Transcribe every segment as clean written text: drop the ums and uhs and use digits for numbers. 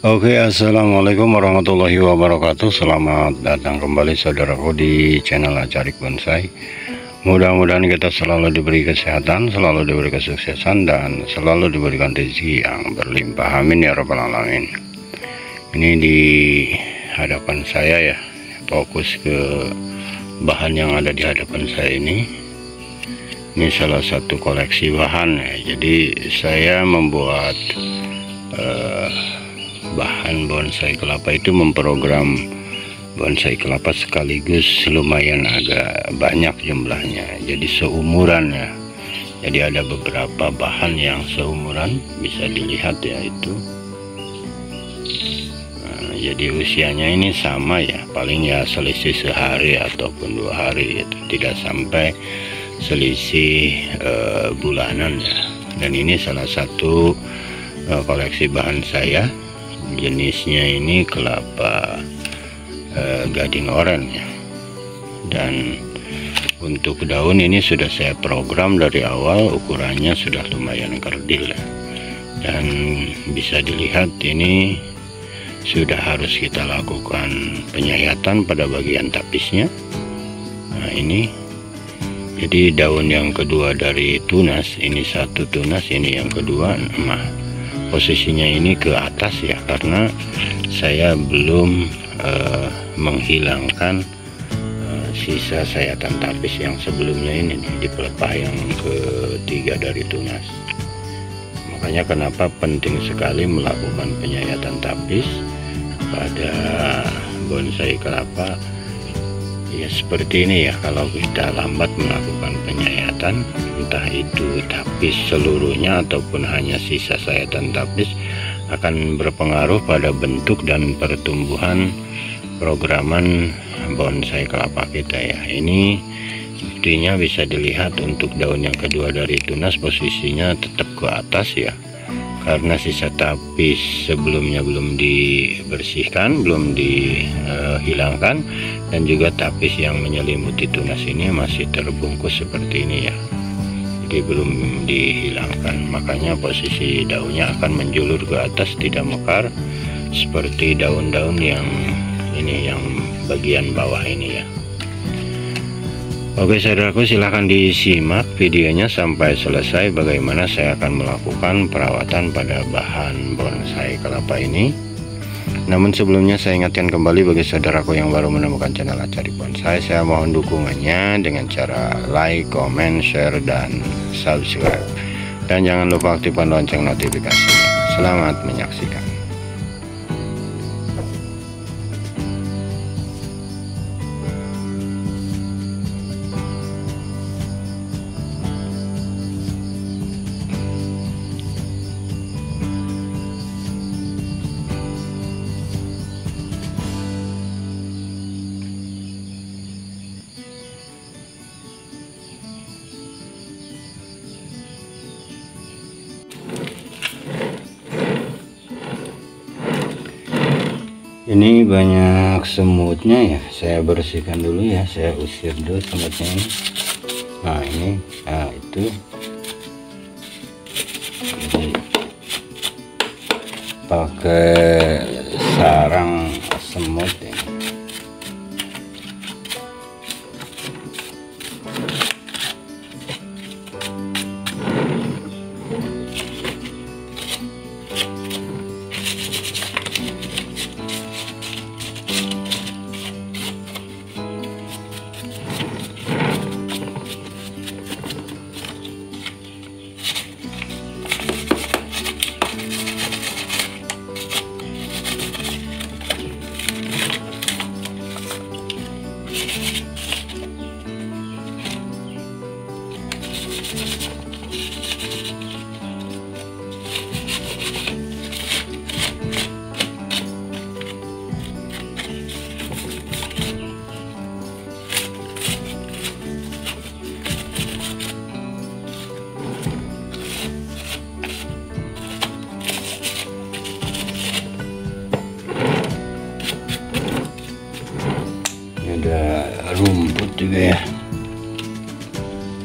Oke, assalamualaikum warahmatullahi wabarakatuh. Selamat datang kembali saudaraku di channel Acarik Bonsai. Mudah-mudahan kita selalu diberi kesehatan, selalu diberi kesuksesan, dan selalu diberikan rezeki yang berlimpah. Amin ya rabbal alamin. Ini di hadapan saya ya, fokus ke bahan yang ada di hadapan saya ini. Ini salah satu koleksi bahan ya. Jadi saya membuat bahan bonsai kelapa itu memprogram bonsai kelapa sekaligus lumayan agak banyak jumlahnya, jadi seumuran ya. Jadi ada beberapa bahan yang seumuran, bisa dilihat ya itu. Jadi usianya ini sama ya, paling ya selisih sehari ataupun 2 hari itu, tidak sampai selisih bulanan ya. Dan ini salah satu koleksi bahan saya. Jenisnya ini kelapa gading oranye ya. Dan untuk daun ini sudah saya program dari awal, ukurannya sudah lumayan kerdil ya. Dan bisa dilihat ini sudah harus kita lakukan penyayatan pada bagian tapisnya. Nah ini jadi daun yang kedua dari tunas, ini satu tunas, ini yang kedua. Nah posisinya ini ke atas ya, karena saya belum menghilangkan sisa sayatan tapis yang sebelumnya ini nih, di pelepah yang ketiga dari tunas. Makanya kenapa penting sekali melakukan penyayatan tapis pada bonsai kelapa ya, seperti ini ya. Kalau kita lambat melakukan penyayatan, entah itu tapis seluruhnya ataupun hanya sisa sayatan tapis, akan berpengaruh pada bentuk dan pertumbuhan programan bonsai kelapa kita ya. Ini buktinya bisa dilihat untuk daun yang kedua dari tunas, posisinya tetap ke atas ya, karena sisa tapis sebelumnya belum dibersihkan, belum dihilangkan, dan juga tapis yang menyelimuti tunas ini masih terbungkus seperti ini ya, jadi belum dihilangkan. Makanya posisi daunnya akan menjulur ke atas, tidak mekar seperti daun-daun yang ini, yang bagian bawah ini ya. Oke saudaraku, silahkan disimak videonya sampai selesai bagaimana saya akan melakukan perawatan pada bahan bonsai kelapa ini. Namun sebelumnya saya ingatkan kembali bagi saudaraku yang baru menemukan channel Acarik Bonsai, saya mohon dukungannya dengan cara like, comment, share, dan subscribe. Dan jangan lupa aktifkan lonceng notifikasinya. Selamat menyaksikan. Ini banyak semutnya ya, saya bersihkan dulu ya, saya usir dulu semutnya ini. Nah ini, nah itu jadi pakai sarang semut ya. Ada rumput juga ya,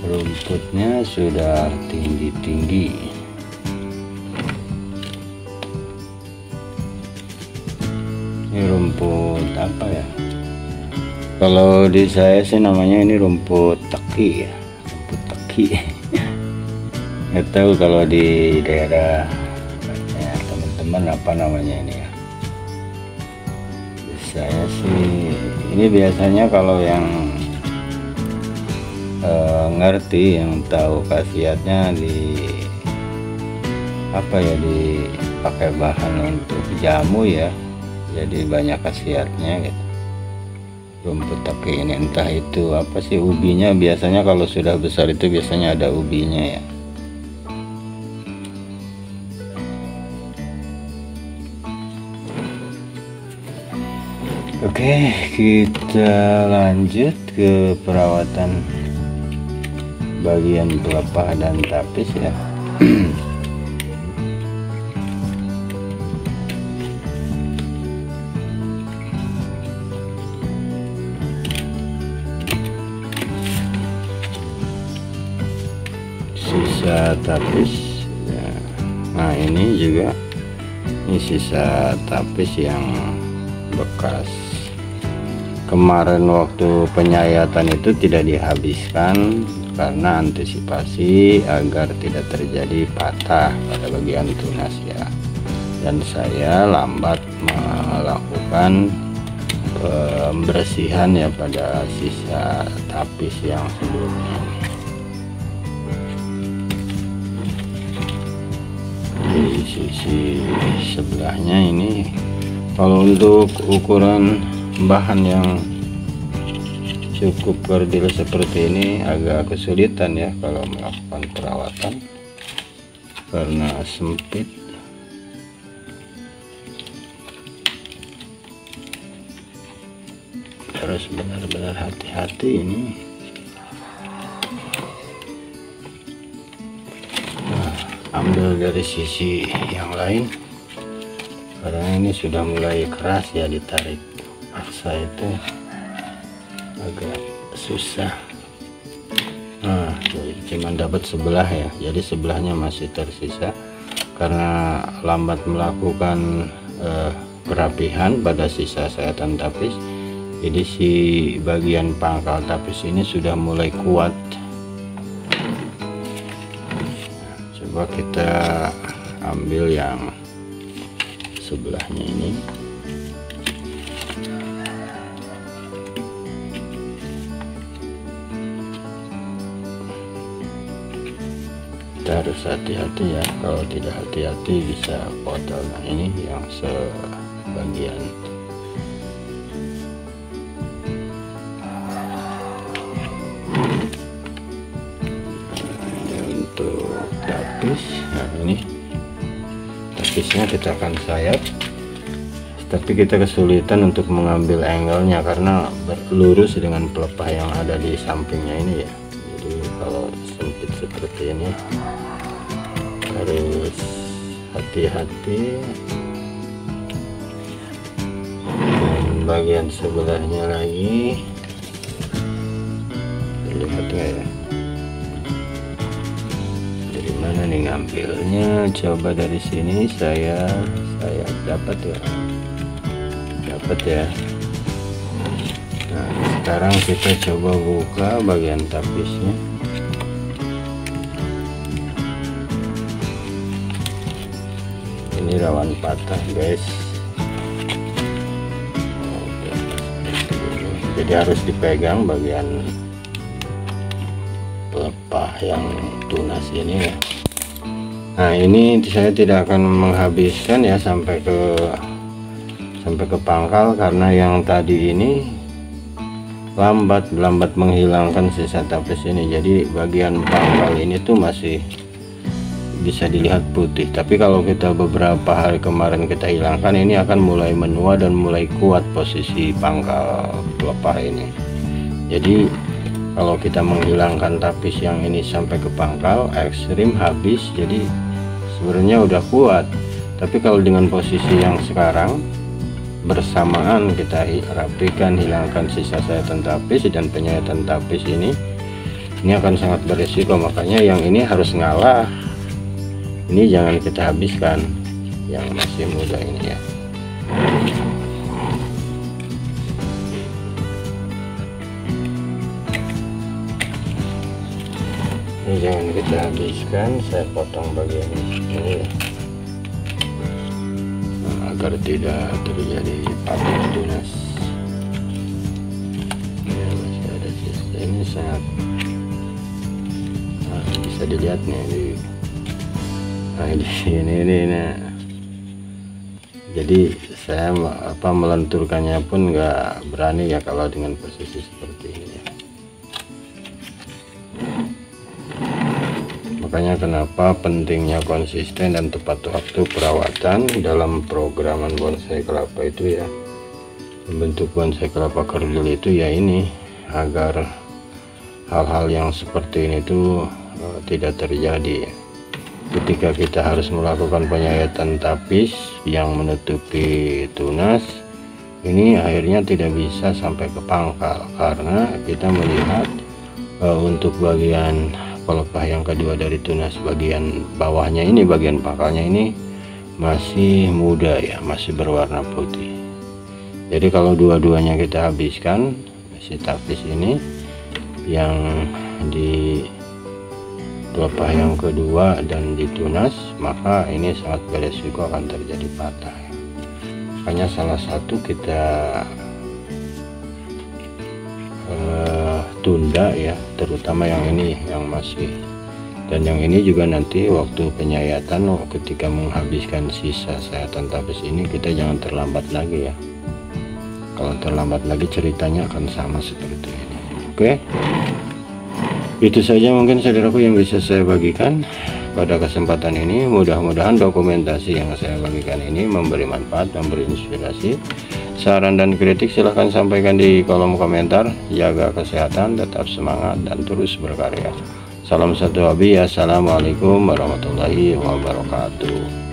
rumputnya sudah tinggi-tinggi. Ini rumput apa ya, kalau di saya sih namanya ini rumput teki ya, rumput teki. Nggak tahu kalau di daerah ya, teman-teman apa namanya ini ya. Saya sih ini biasanya kalau yang ngerti, yang tahu khasiatnya, di apa ya, dipakai bahan untuk jamu ya, jadi banyak khasiatnya gitu. Rumput teki ini entah itu apa sih, ubinya biasanya kalau sudah besar itu biasanya ada ubinya ya. Oke, kita lanjut ke perawatan bagian pelepah dan tapis ya. Sisa tapis ya. Nah ini juga, ini sisa tapis yang bekas kemarin waktu penyayatan itu tidak dihabiskan karena antisipasi agar tidak terjadi patah pada bagian tunas ya, dan saya lambat melakukan pembersihan ya pada sisa tapis yang sebelumnya. Di sisi sebelahnya ini, kalau untuk ukuran bahan yang cukup kerdil seperti ini agak kesulitan ya kalau melakukan perawatan karena sempit. Harus benar-benar hati-hati ini. Nah, ambil dari sisi yang lain karena ini sudah mulai keras ya, ditarik paksa itu agak susah. Nah, cuman dapat sebelah ya, jadi sebelahnya masih tersisa karena lambat melakukan perapihan pada sisa sayatan tapis. Jadi si bagian pangkal tapis ini sudah mulai kuat. Coba kita ambil yang sebelahnya ini. Kita harus hati-hati ya, kalau tidak hati-hati bisa potong. Nah ini yang sebagian. Untuk tapis, nah ini tapisnya kita akan sayat, tapi kita kesulitan untuk mengambil angle-nya karena berlurus dengan pelepah yang ada di sampingnya ini ya. Jadi kalau sempit seperti ini harus hati-hati. Dan bagian sebelahnya lagi, lihat nggak ya, dari mana nih ngambilnya? Coba dari sini saya dapat ya, Nah sekarang kita coba buka bagian tapisnya. Ini rawan patah guys. Oke, jadi harus dipegang bagian pelepah yang tunas ini ya. Nah ini saya tidak akan menghabiskan ya sampai ke pangkal karena yang tadi ini lambat menghilangkan sisa tapis ini. Jadi bagian pangkal ini tuh masih bisa dilihat putih, tapi kalau kita beberapa hari kemarin kita hilangkan, ini akan mulai menua dan mulai kuat posisi pangkal pelepah ini. Jadi kalau kita menghilangkan tapis yang ini sampai ke pangkal ekstrim habis, jadi sebenarnya udah kuat. Tapi kalau dengan posisi yang sekarang bersamaan kita rapikan, hilangkan sisa sayatan tapis dan penyayatan tapis ini akan sangat berisiko. Makanya yang ini harus ngalah. Ini jangan kita habiskan yang masih muda ini ya. ini jangan kita habiskan, saya potong bagian ini ya, agar tidak terjadi patah tunas. Ya, masih ada sisa, ini sangat bisa dilihat nih di sini nah. Jadi saya melenturkannya pun nggak berani ya kalau dengan posisi seperti ini ya. Makanya kenapa pentingnya konsisten dan tepat waktu perawatan dalam programan bonsai kelapa itu ya. Membentuk bonsai kelapa kerdil itu ya ini, agar hal-hal yang seperti ini tuh tidak terjadi ketika kita harus melakukan penyayatan tapis yang menutupi tunas. Ini akhirnya tidak bisa sampai ke pangkal karena kita melihat untuk bagian pelepah yang kedua dari tunas, bagian bawahnya ini, bagian pangkalnya ini masih muda ya, masih berwarna putih. Jadi kalau dua-duanya kita habiskan, si tapis ini yang di pelepah yang kedua dan di tunas, maka ini sangat beresiko akan terjadi patah. Makanya salah satu kita tunda ya, terutama yang ini yang masih, dan yang ini juga nanti waktu penyayatan ketika menghabiskan sisa sayatan tapis ini kita jangan terlambat lagi ya. Kalau terlambat lagi ceritanya akan sama seperti ini. Oke, itu saja mungkin saudaraku yang bisa saya bagikan pada kesempatan ini. Mudah-mudahan dokumentasi yang saya bagikan ini memberi manfaat, memberi inspirasi. Saran dan kritik silahkan sampaikan di kolom komentar. Jaga kesehatan, tetap semangat, dan terus berkarya. Salam satu hobi. Assalamualaikum warahmatullahi wabarakatuh.